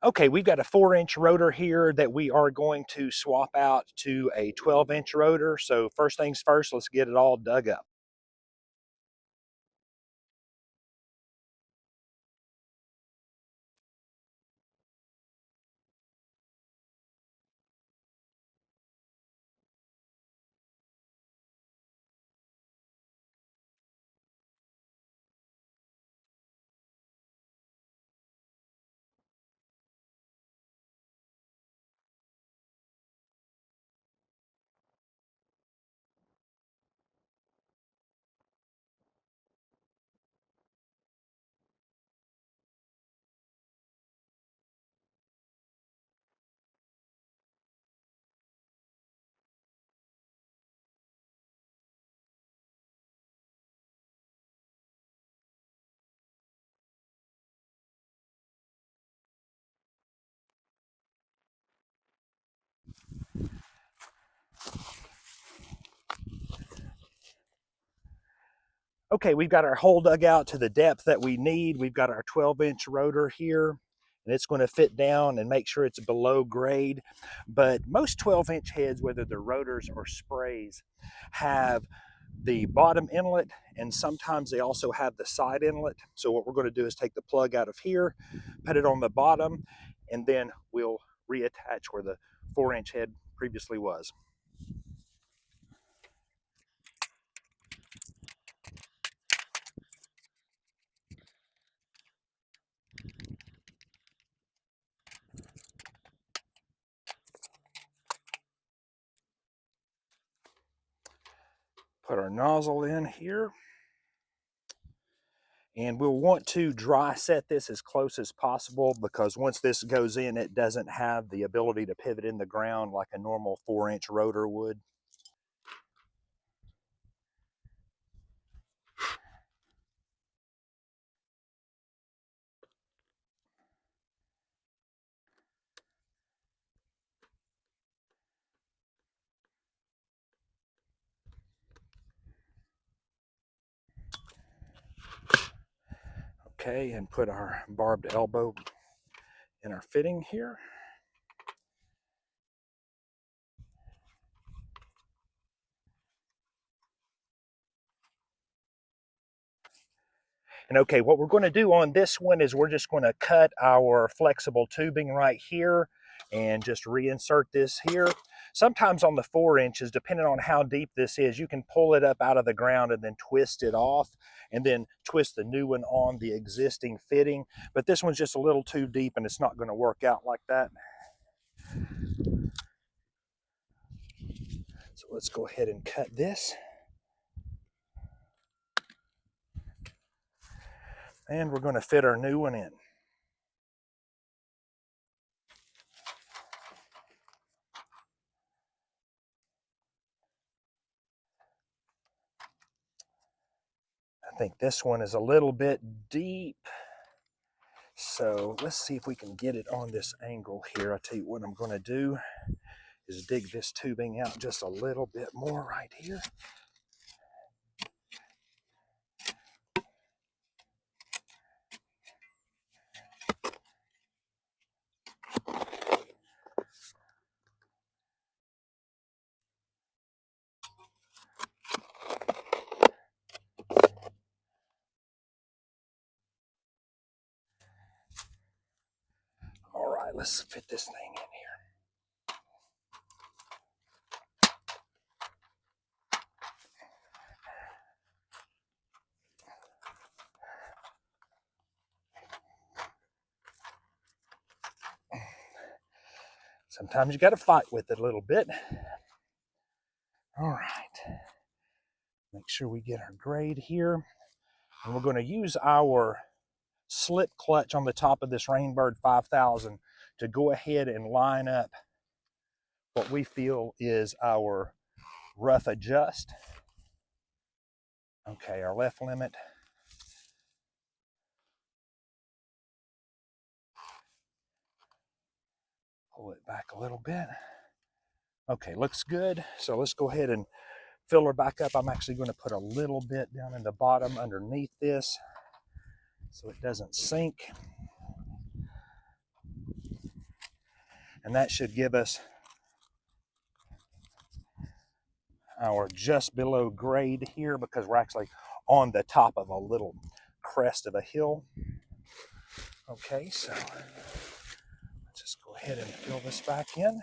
Okay, we've got a 4-inch rotor here that we are going to swap out to a 12-inch rotor. So first things first, let's get it all dug up. Okay, we've got our hole dug out to the depth that we need. We've got our 12-inch rotor here, and it's going to fit down and make sure it's below grade. But most 12-inch heads, whether they're rotors or sprays, have the bottom inlet, and sometimes they also have the side inlet. So what we're going to do is take the plug out of here, put it on the bottom, and then we'll reattach where the 4-inch head previously was. Put our nozzle in here. And we'll want to dry set this as close as possible, because once this goes in, it doesn't have the ability to pivot in the ground like a normal 4-inch rotor would. Okay, and put our barbed elbow in our fitting here. And okay, what we're going to do on this one is we're just going to cut our flexible tubing right here and just reinsert this here. Sometimes on the 4 inches, depending on how deep this is, you can pull it up out of the ground and then twist it off and then twist the new one on the existing fitting. But this one's just a little too deep and it's not going to work out like that. So let's go ahead and cut this. And we're going to fit our new one in. I think this one is a little bit deep. So let's see if we can get it on this angle here. I'll tell you what I'm going to do is dig this tubing out just a little bit more right here. All right, let's fit this thing in here. Sometimes you got to fight with it a little bit. All right, make sure we get our grade here. And we're going to use our slip clutch on the top of this Rainbird 5000 to go ahead and line up what we feel is our rough adjust. Okay, our left limit. Pull it back a little bit. Okay, looks good. So let's go ahead and fill her back up. I'm actually going to put a little bit down in the bottom underneath this so it doesn't sink. And that should give us our just below grade here, because we're actually on the top of a little crest of a hill. Okay, so let's just go ahead and fill this back in.